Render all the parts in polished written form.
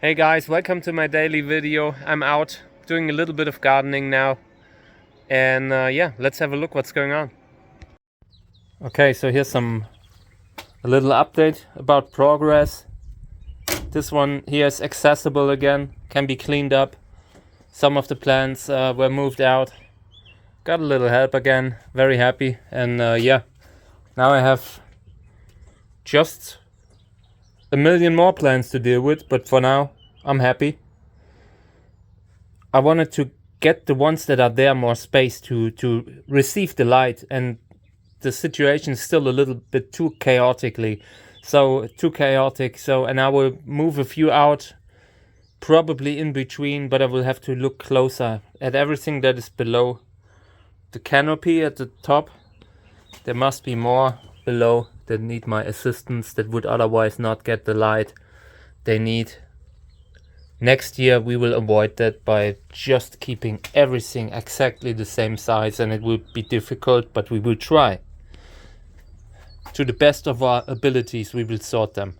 Hey guys, welcome to my daily video. I'm out doing a little bit of gardening now, and yeah, let's have a look what's going on. Okay, so here's a little update about progress. This one here is accessible again, can be cleaned up. Some of the plants were moved out. Got a little help again, very happy. And yeah, now I have just a million more plants to deal with, but for now I'm happy. I wanted to get the ones that are there more space to receive the light, and the situation is still a little bit too chaotic, so and I will move a few out probably in between, but I will have to look closer at everything that is below the canopy at the top. There must be more below that need my assistance, that would otherwise not get the light they need. Next year we will avoid that by just keeping everything exactly the same size, and it will be difficult, but we will try. To the best of our abilities we will sort them.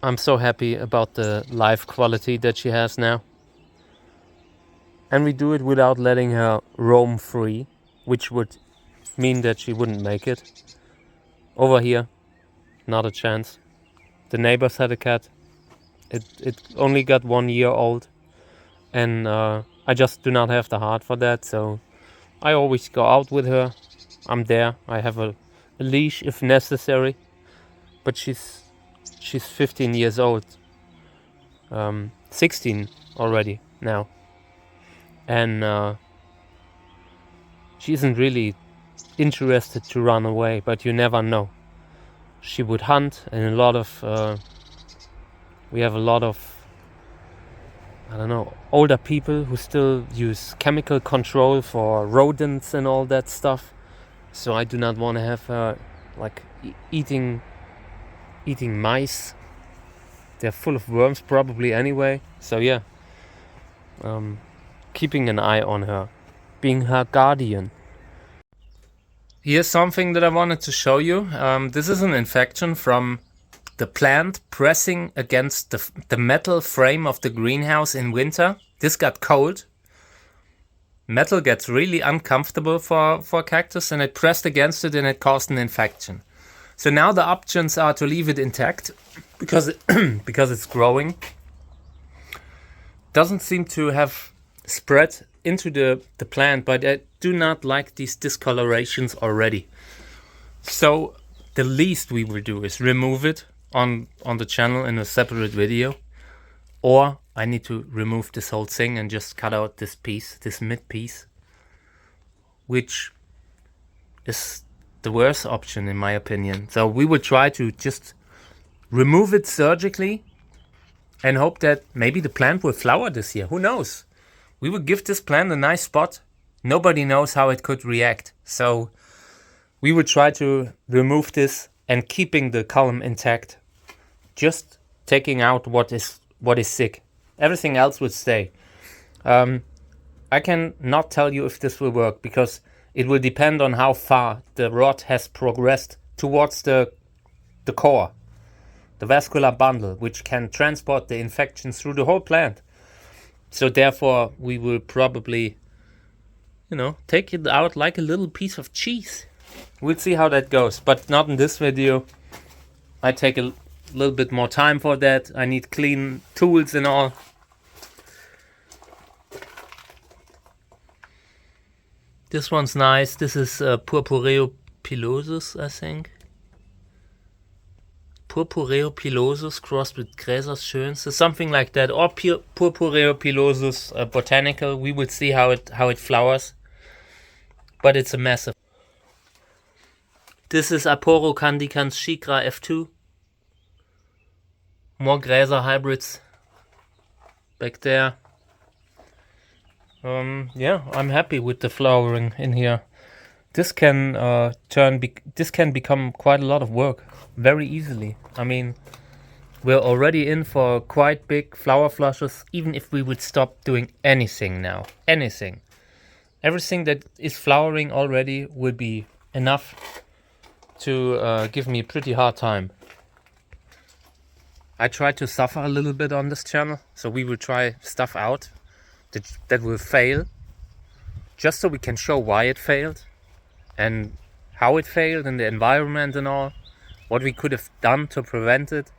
I'm so happy about the life quality that she has now. And we do it without letting her roam free, which would mean that she wouldn't make it. Over here, not a chance. The neighbors had a cat. It only got 1 year old, and I just do not have the heart for that, so I always go out with her. I'm there. I have a leash if necessary, but she's 15 years old, 16 already now, and she isn't really interested to run away, but you never know. She would hunt, and we have a lot of, I don't know, older people who still use chemical control for rodents and all that stuff. So I do not want to have her like eating mice. They're full of worms probably anyway. So yeah, keeping an eye on her, being her guardian. Here's something that I wanted to show you. This is an infection from the plant pressing against the metal frame of the greenhouse in winter. This got cold. Metal gets really uncomfortable for cactus, and it pressed against it and it caused an infection. So now the options are to leave it intact because it's growing. Doesn't seem to have spread into the plant, but I do not like these discolorations already. So the least we will do is remove it on the channel in a separate video, or I need to remove this whole thing and just cut out this piece, this mid piece, which is the worst option in my opinion. So we will try to just remove it surgically and hope that maybe the plant will flower this year. Who knows? We will give this plant a nice spot. Nobody knows how it could react. So we will try to remove this and keeping the column intact. Just taking out what is sick. Everything else will stay. I can not tell you if this will work because it will depend on how far the rot has progressed towards the core, the vascular bundle, which can transport the infection through the whole plant. So therefore we will probably, take it out like a little piece of cheese. We'll see how that goes, but not in this video. I take a little bit more time for that. I need clean tools and all. This one's nice. This is Purpureo pilosus, I think. Purpureo pilosus crossed with Gräsers Schönste, something like that, or Purpureo pilosus botanical. We will see how it flowers, but it's a massive. This is Aporo candicans Shikra F2. More Gräser hybrids back there. Yeah, I'm happy with the flowering in here. This can become quite a lot of work very easily. I mean, we're already in for quite big flower flushes, even if we would stop doing anything now. Anything. Everything that is flowering already will be enough to give me a pretty hard time. I try to suffer a little bit on this channel, so we will try stuff out that will fail, just so we can show why it failed and how it failed in the environment and all, what we could have done to prevent it.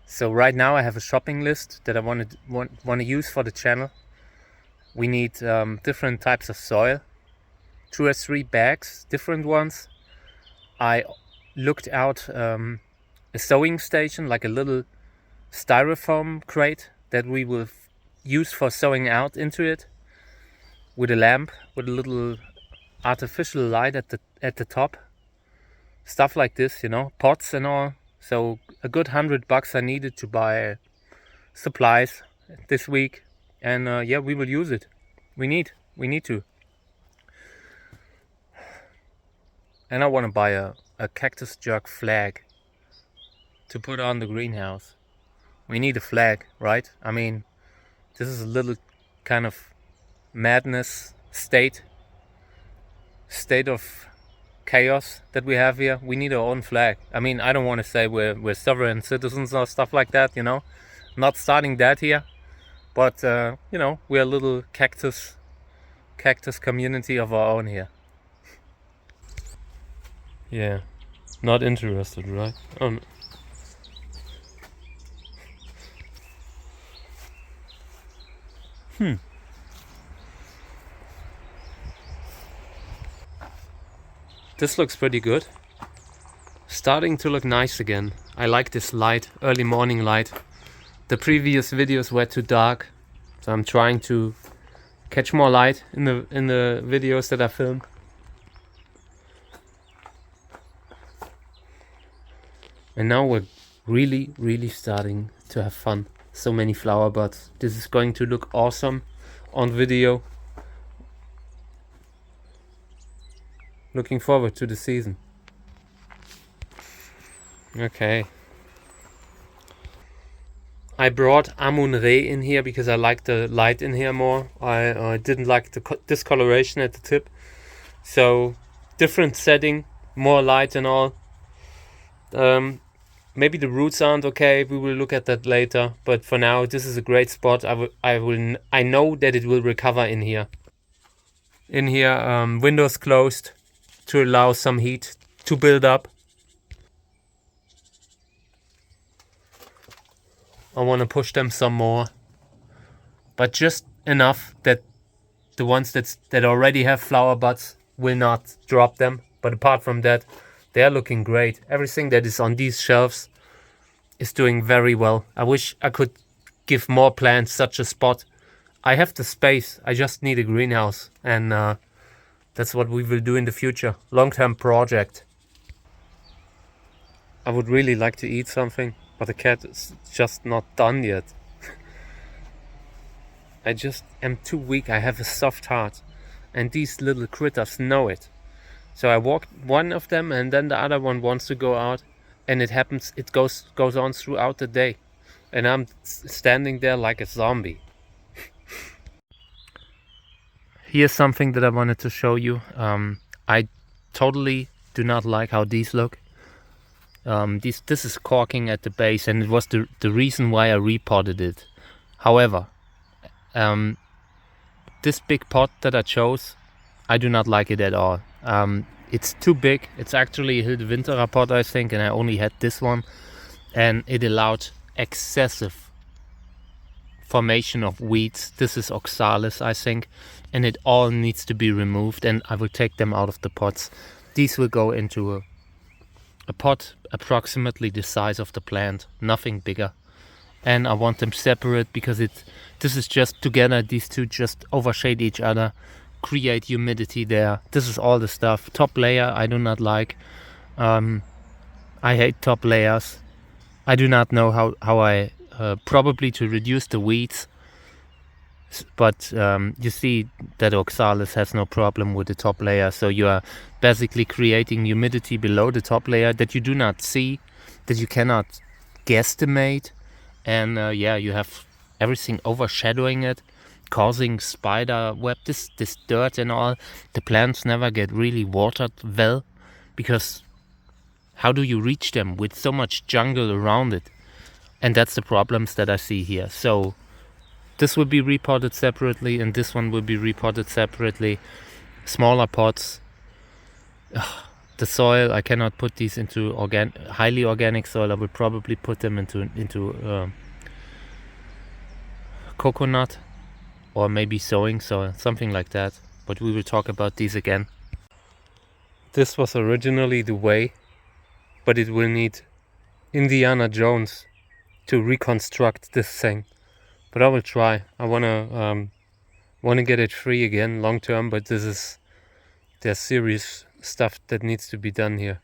So right now I have a shopping list that I want to use for the channel. We need different types of soil, 2 or 3 bags, different ones. I looked out a sowing station, like a little styrofoam crate that we will use for sowing out into it, with a lamp, with a little artificial light at the top. Stuff like this, you know, pots and all. So a good $100 I needed to buy supplies this week, and yeah, we will use it. We need to. And I want to buy a cactus jerk flag to put on the greenhouse. We need a flag, right? I mean, this is a little kind of madness state of chaos that we have here. We need our own flag. I mean, I don't want to say we're sovereign citizens or stuff like that, you know. Not starting that here, but you know, we're a little cactus community of our own here. Yeah, not interested, right? Oh, no. This looks pretty good. Starting to look nice again. I like this light, early morning light. The previous videos were too dark, so I'm trying to catch more light in the videos that I film. And now we're really starting to have fun. So many flower buds. This is going to look awesome on video. Looking forward to the season. Okay. I brought Amun Re in here because I like the light in here more. I didn't like the discoloration at the tip. So different setting, more light and all. Maybe the roots aren't okay. We will look at that later. But for now, this is a great spot. I know that it will recover in here. In here, windows closed to allow some heat to build up. I want to push them some more, but just enough that the ones that already have flower buds will not drop them. But apart from that, they are looking great. Everything that is on these shelves is doing very well. I wish I could give more plants such a spot. I have the space. I just need a greenhouse, and that's what we will do in the future. Long-term project. I would really like to eat something, but the cat is just not done yet. I just am too weak. I have a soft heart, and these little critters know it. So I walked one of them, and then the other one wants to go out, and it happens. It goes on throughout the day, and I'm standing there like a zombie. Here's something that I wanted to show you. I totally do not like how these look. This is corking at the base, and it was the reason why I repotted it. However, this big pot that I chose, I do not like it at all. It's too big. It's actually a Winterer pot, I think, and I only had this one, and it allowed excessive formation of weeds. This is oxalis, I think, and it all needs to be removed, and I will take them out of the pots. These will go into a pot approximately the size of the plant, nothing bigger. And I want them separate because this is just together. These two just overshade each other, create humidity there. This is all the stuff. Top layer I do not like. I hate top layers. I do not know how I probably to reduce the weeds, but you see that oxalis has no problem with the top layer, so you are basically creating humidity below the top layer that you do not see, that you cannot guesstimate, and yeah, you have everything overshadowing it, causing spider web, this dirt and all. The plants never get really watered well, because how do you reach them with so much jungle around it? And that's the problems that I see here. So this will be repotted separately, and this one will be repotted separately. Smaller pots. The soil, I cannot put these into highly organic soil. I will probably put them into coconut or maybe sowing soil, something like that. But we will talk about these again. This was originally the way, but it will need Indiana Jones to reconstruct this thing. But I will try. I wanna get it free again long term, but there's serious stuff that needs to be done here.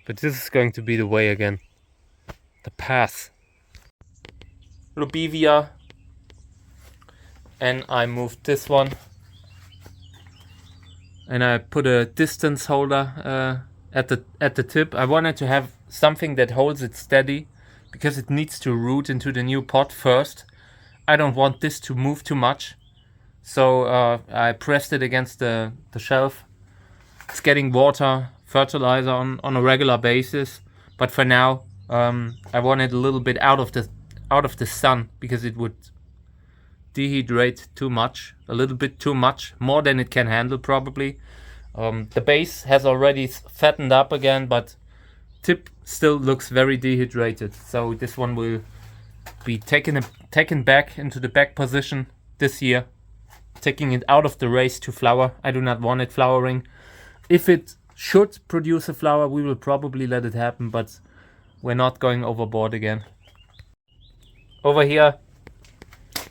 But this is going to be the way again. The path. Lobivia. And I moved this one. And I put a distance holder at the tip. I wanted to have something that holds it steady because it needs to root into the new pot first. I don't want this to move too much. So I pressed it against the shelf. It's getting water, fertilizer on a regular basis, but for now I want it a little bit out of the sun because it would dehydrate too much, a little bit too much, more than it can handle probably. The base has already fattened up again, but tip still looks very dehydrated. So this one will be taken back into the back position this year, taking it out of the race to flower. I do not want it flowering. If it should produce a flower, we will probably let it happen, but we're not going overboard again. Over here,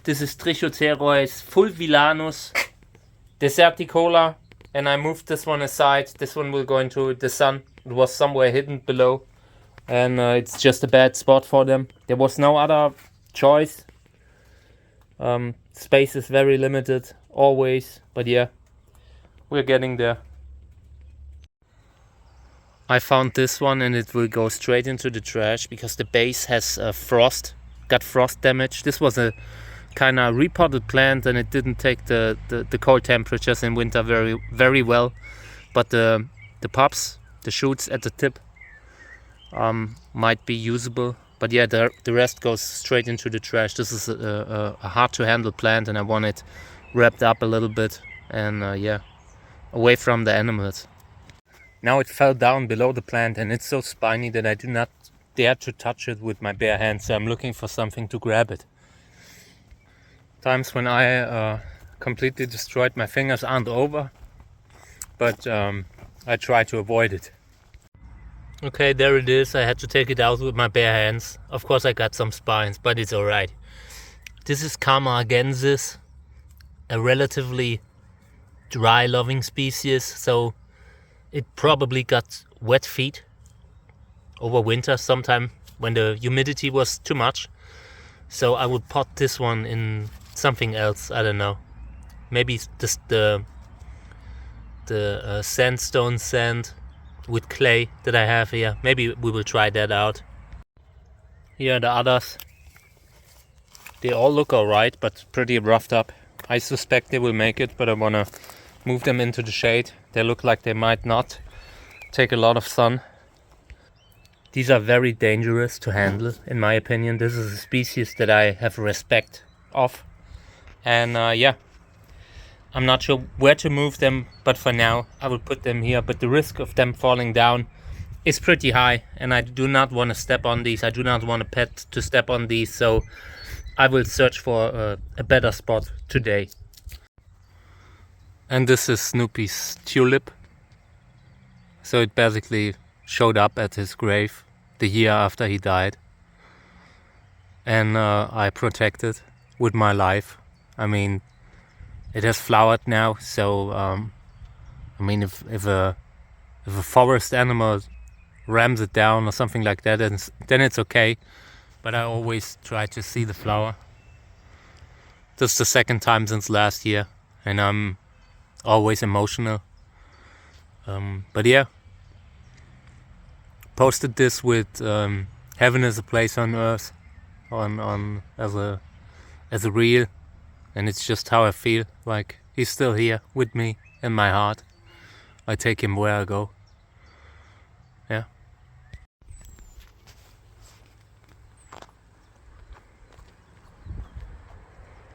this is Trichocereus fulvillanus deserticola, and I moved this one aside. This one will go into the sun. It was somewhere hidden below, and it's just a bad spot for them. There was no other choice. Space is very limited, always, but yeah, we're getting there. I found this one and it will go straight into the trash because the base has got frost damage. This was a kind of repotted plant and it didn't take the cold temperatures in winter very well. But the pops, the shoots at the tip might be usable. But yeah, the rest goes straight into the trash. This is a hard to handle plant and I want it wrapped up a little bit and yeah, away from the animals. Now it fell down below the plant and it's so spiny that I do not dare to touch it with my bare hands, so I'm looking for something to grab it. Times when I completely destroyed my fingers aren't over, but I try to avoid it. Okay, there it is. I had to take it out with my bare hands. Of course I got some spines, but it's alright. This is Camargensis, a relatively dry loving species, so it probably got wet feet over winter sometime when the humidity was too much. So I would pot this one in something else. I don't know. Maybe just the sandstone sand with clay that I have here. Maybe we will try that out. Here are the others. They all look alright, but pretty roughed up. I suspect they will make it, but I wanna move them into the shade. They look like they might not take a lot of sun. These are very dangerous to handle, in my opinion. This is a species that I have respect of. And yeah, I'm not sure where to move them, but for now I will put them here. But the risk of them falling down is pretty high, and I do not want to step on these. I do not want a pet to step on these, so I will search for a better spot today. And this is Snoopy's tulip. So it basically showed up at his grave the year after he died. And I protected with my life. I mean, it has flowered now, so I mean, if a forest animal rams it down or something like that, then it's okay. But I always try to see the flower. This is the second time since last year, and I'm always emotional. But yeah, posted this with Heaven is a Place on Earth on as a reel, and it's just how I feel. Like he's still here with me in my heart. I take him where I go. Yeah.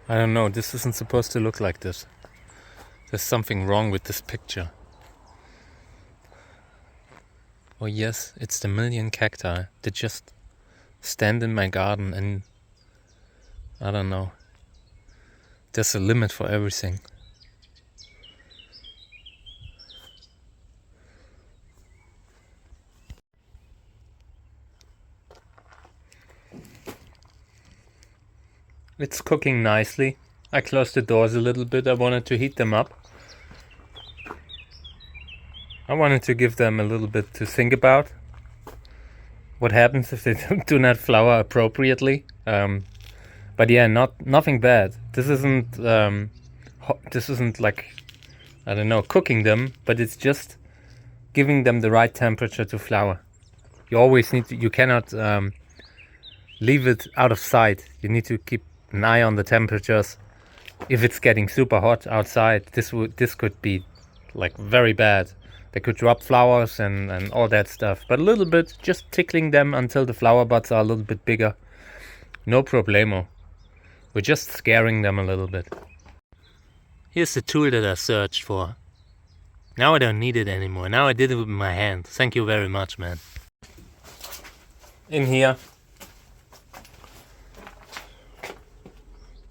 I don't know, this isn't supposed to look like this. There's something wrong with this picture. Oh yes, it's the million cacti that just stand in my garden, and I don't know. There's a limit for everything. It's cooking nicely. I closed the doors a little bit. I wanted to heat them up. I wanted to give them a little bit to think about. What happens if they do not flower appropriately? But yeah, nothing bad. This isn't like, I don't know, cooking them, but it's just giving them the right temperature to flower. You always need to, you cannot leave it out of sight. You need to keep an eye on the temperatures. If it's getting super hot outside, this could be like very bad. They could drop flowers and all that stuff. But a little bit, just tickling them until the flower buds are a little bit bigger. No problemo. We're just scaring them a little bit. Here's the tool that I searched for. Now I don't need it anymore. Now I did it with my hand. Thank you very much, man. In here,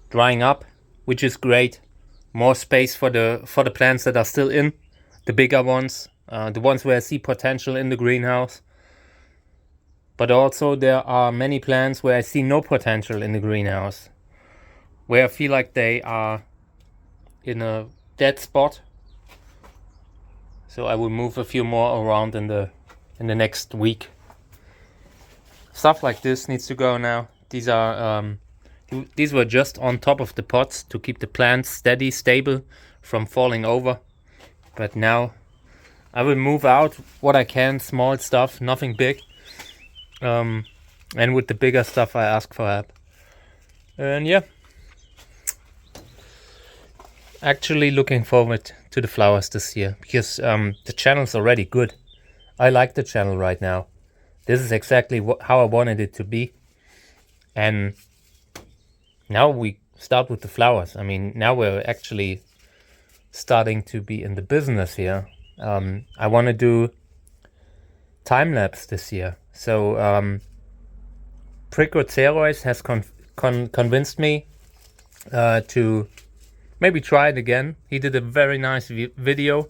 drying up, which is great. More space for the plants that are still in, the bigger ones, the ones where I see potential in the greenhouse. But also there are many plants where I see no potential in the greenhouse, where I feel like they are in a dead spot. So I will move a few more around in the next week. Stuff like this needs to go now. These are these were just on top of the pots to keep the plants steady, stable, from falling over. But now I will move out what I can, small stuff, nothing big. And with the bigger stuff I ask for help. And yeah, actually looking forward to the flowers this year, because the channel's already good. I like the channel right now. This is exactly how I wanted it to be. And now we start with the flowers. I mean, now we're actually starting to be in the business here. I want to do time-lapse this year. So Pricocerois has convinced me to maybe try it again. He did a very nice video,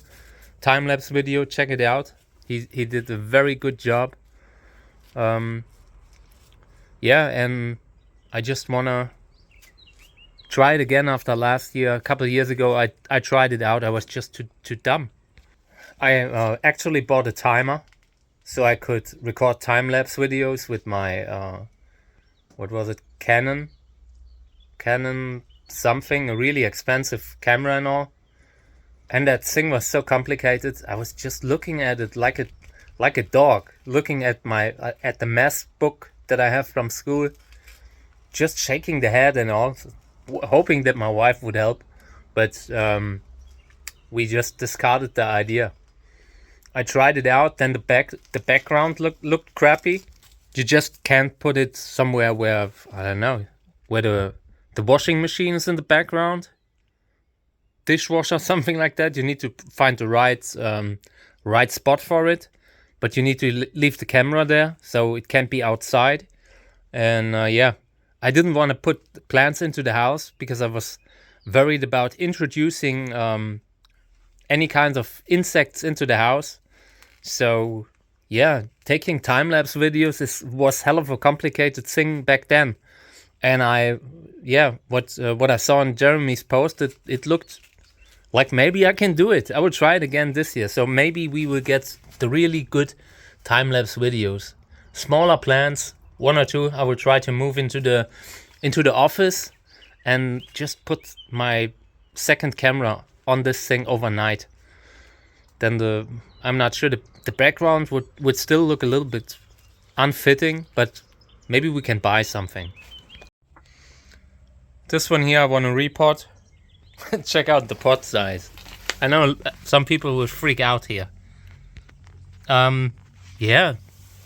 time-lapse video. Check it out. He did a very good job. Yeah, and I just wanna try it again after last year. A couple of years ago, I tried it out. I was just too dumb. I actually bought a timer so I could record time-lapse videos with my what was it, Canon something, a really expensive camera and all. And that thing was so complicated. I was just looking at it like a dog, looking at at the math book that I have from school, just shaking the head and all, hoping that my wife would help. But we just discarded the idea. I tried it out, then the background looked crappy. You just can't put it somewhere where, I don't know, where the washing machine is in the background, dishwasher, something like that. You need to find the right spot for it, but you need to leave the camera there, so it can't be outside. And yeah, I didn't want to put plants into the house because I was worried about introducing any kinds of insects into the house. So yeah, taking time-lapse videos was hell of a complicated thing back then. And what I saw in Jeremy's post, it looked like maybe I can do it. I will try it again this year. So maybe we will get the really good time-lapse videos. Smaller plants, one or two, I will try to move into the office and just put my second camera on this thing overnight. Then I'm not sure, the background would still look a little bit unfitting, but maybe we can buy something. This one here I want to repot. Check out the pot size. I know some people will freak out here. Yeah,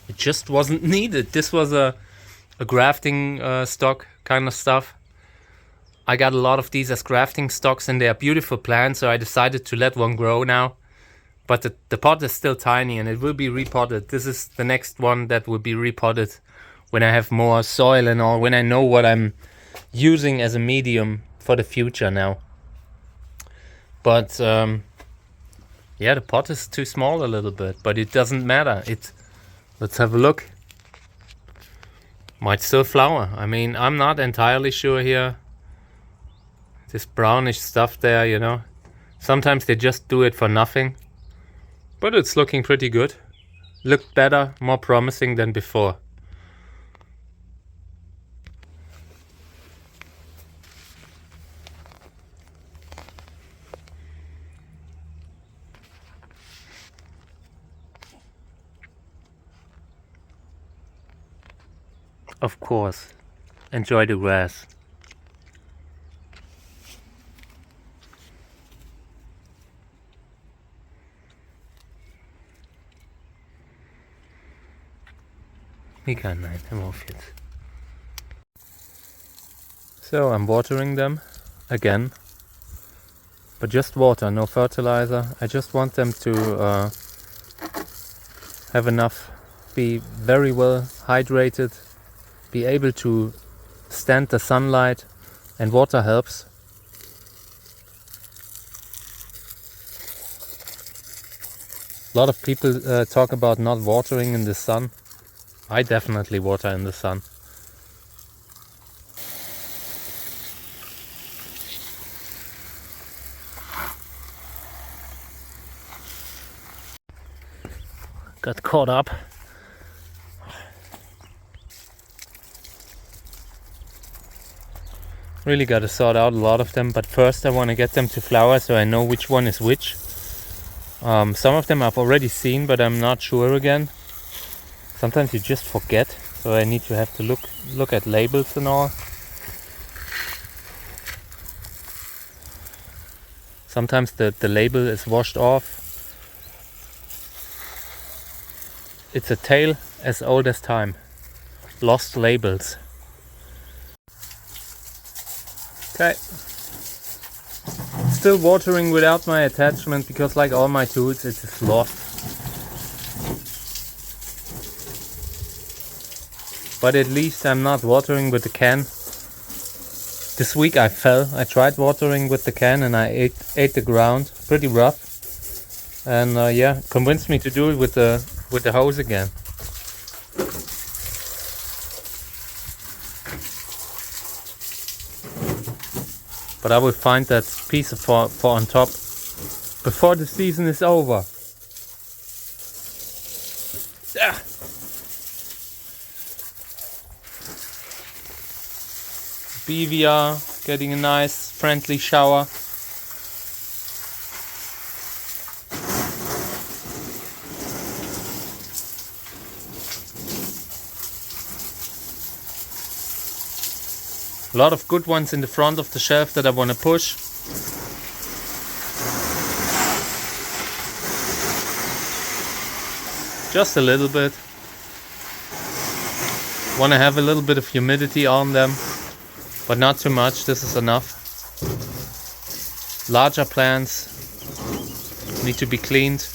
it just wasn't needed. This was a grafting stock kind of stuff. I got a lot of these as grafting stocks and they are beautiful plants, so I decided to let one grow now. But the pot is still tiny and it will be repotted. This is the next one that will be repotted when I have more soil and all, when I know what I'm using as a medium for the future now. But yeah, the pot is too small a little bit, but it doesn't matter. Let's have a look. Might still flower. I mean, I'm not entirely sure here. This brownish stuff there, you know. Sometimes they just do it for nothing. But it's looking pretty good. Looked better, more promising than before. Of course, enjoy the grass. Nein, hör auf jetzt. So I'm watering them again, but just water, no fertilizer. I just want them to have enough, be very well hydrated, be able to stand the sunlight, and water helps. A lot of people talk about not watering in the sun. I definitely water in the sun. Got caught up. Really got to sort out a lot of them, but first I want to get them to flower so I know which one is which. Some of them I've already seen, but I'm not sure again. Sometimes you just forget, so I need to have to look at labels and all. Sometimes the label is washed off. It's a tale as old as time. Lost labels. Okay. Still watering without my attachment because, like all my tools, it is lost. But at least I'm not watering with the can. This week I fell. I tried watering with the can and I ate the ground. Pretty rough. And yeah, convinced me to do it with the hose again. But I will find that piece for on top before the season is over. Ah. BVR getting a nice friendly shower. A lot of good ones in the front of the shelf that I want to push. Just a little bit. Want to have a little bit of humidity on them, but not too much. This is enough. Larger plants need to be cleaned.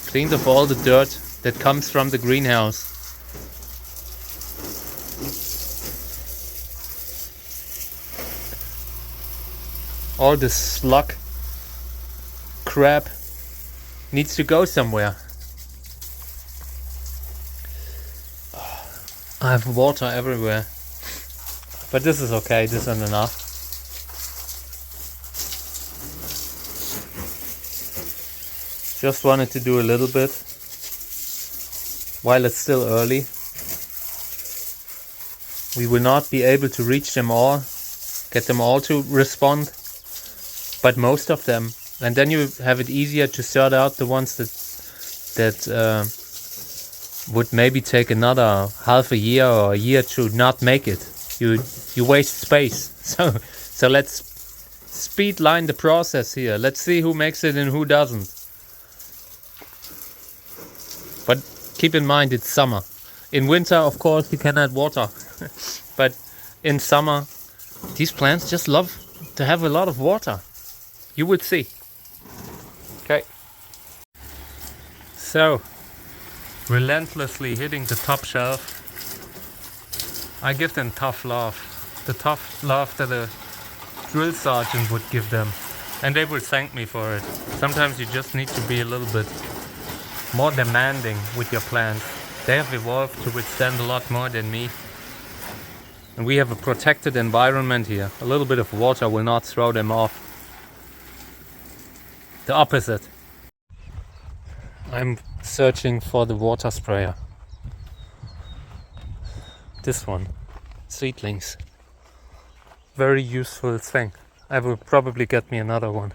Cleaned of all the dirt that comes from the greenhouse. All this slug crap needs to go somewhere. I have water everywhere, but this is okay, this isn't enough. Just wanted to do a little bit while it's still early. We will not be able to reach them all, get them all to respond, but most of them. And then you have it easier to sort out the ones that would maybe take another half a year or a year to not make it. You waste space. So let's speed line the process here. Let's see who makes it and who doesn't. But keep in mind it's summer. In winter, of course, you cannot water. But in summer, These plants just love to have a lot of water. You would see. Okay. So, relentlessly hitting the top shelf. I give them tough love. The tough love that a drill sergeant would give them. And they will thank me for it. Sometimes you just need to be a little bit more demanding with your plants. They have evolved to withstand a lot more than me. And we have a protected environment here. A little bit of water will not throw them off. The opposite. I'm searching for the water sprayer. This one. Seedlings. Very useful thing. I will probably get me another one.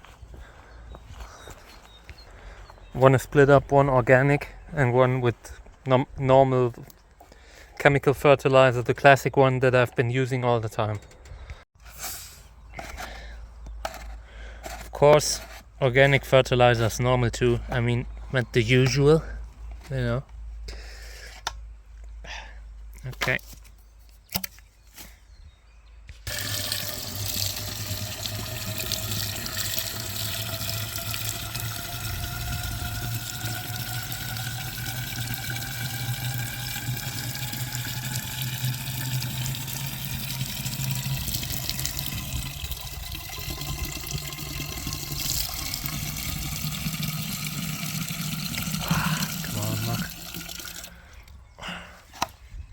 One is split up, one organic and one with normal chemical fertilizer, the classic one that I've been using all the time. Of course, organic fertilizer is normal too. I mean, not the usual, you know. Okay.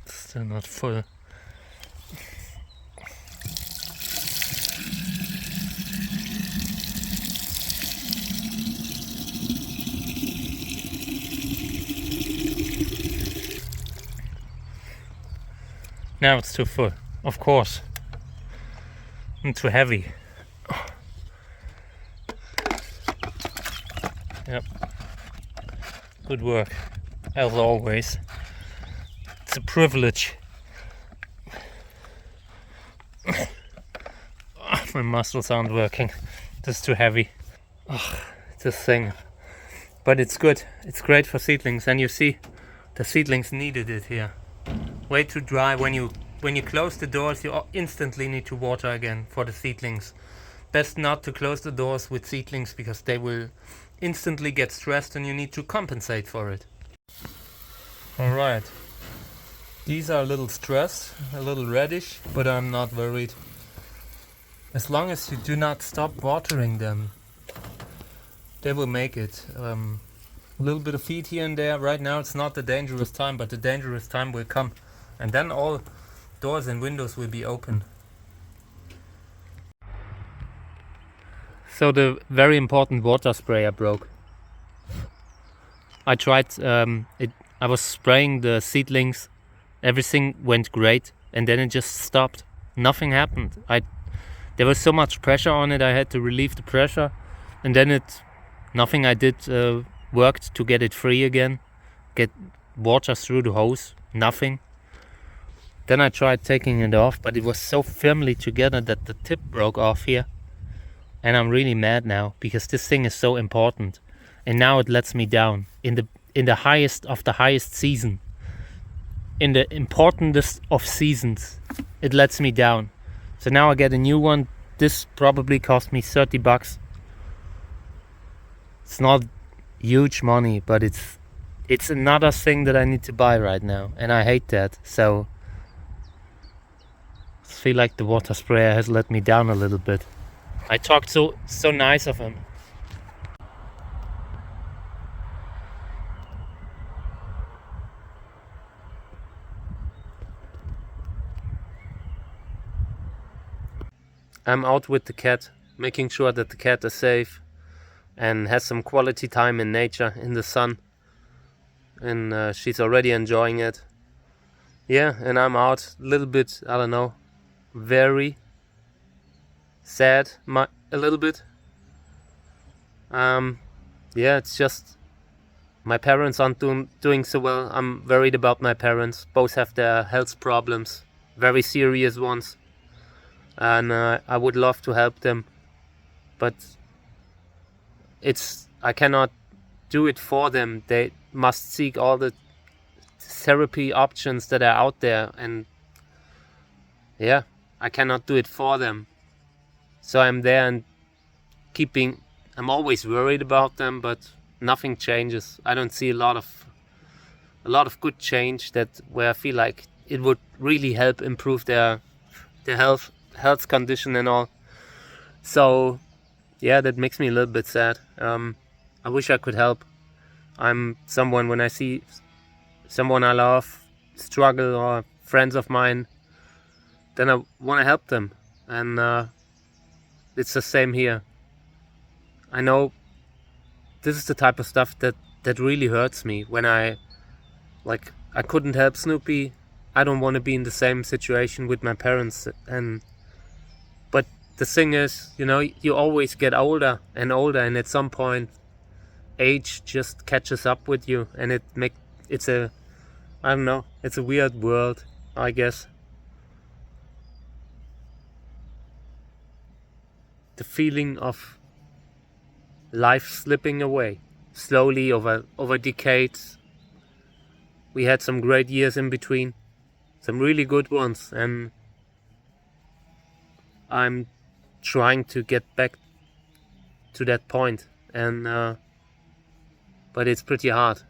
Still not full. Now it's too full, of course. And too heavy. Yep. Good work, as always. It's a privilege. My muscles aren't working. This is too heavy. This thing. But it's good. It's great for seedlings. And you see, the seedlings needed it here. Way too dry. When you close the doors, you instantly need to water again for the seedlings. Best not to close the doors with seedlings because they will instantly get stressed and you need to compensate for it. Alright. These are a little stressed, a little reddish, but I'm not worried. As long as you do not stop watering them, they will make it. A little bit of feed here and there. Right now it's not the dangerous time, but the dangerous time will come. And then all doors and windows will be open. So the very important water sprayer broke. I tried it. I was spraying the seedlings. Everything went great, and then it just stopped. Nothing happened. There was so much pressure on it. I had to relieve the pressure, and then nothing I did worked to get it free again. Get water through the hose. Nothing. Then I tried taking it off, but it was so firmly together that the tip broke off here. And I'm really mad now because this thing is so important, and now it lets me down in the highest of the highest season. In the importantest of seasons, it lets me down. So now I get a new one. This probably cost me $30. It's not huge money, but it's another thing that I need to buy right now, and I hate that. So I feel like the water sprayer has let me down a little bit. I talked so nice of him. I'm out with the cat, making sure that the cat is safe and has some quality time in nature, in the sun. And she's already enjoying it. Yeah, and I'm out a little bit, I don't know, very sad, a little bit. Yeah, it's just my parents aren't doing so well. I'm worried about my parents. Both have their health problems, very serious ones. And I would love to help them, but I cannot do it for them. They must seek all the therapy options that are out there, and yeah, I cannot do it for them. So I'm there and I'm always worried about them, but nothing changes. I don't see a lot of good change where I feel like it would really help improve their health condition and all. So yeah, that makes me a little bit sad. I wish I could help. I'm someone, when I see someone I love struggle, or friends of mine, then I want to help them. And it's the same here. I know this is the type of stuff that really hurts me. When I couldn't help Snoopy, I don't want to be in the same situation with my parents. But the thing is, you always get older and older, and at some point age just catches up with you, and it's a I don't know, it's a weird world, I guess. The feeling of life slipping away slowly over decades. We had some great years in between, some really good ones, and I'm trying to get back to that point, and but it's pretty hard.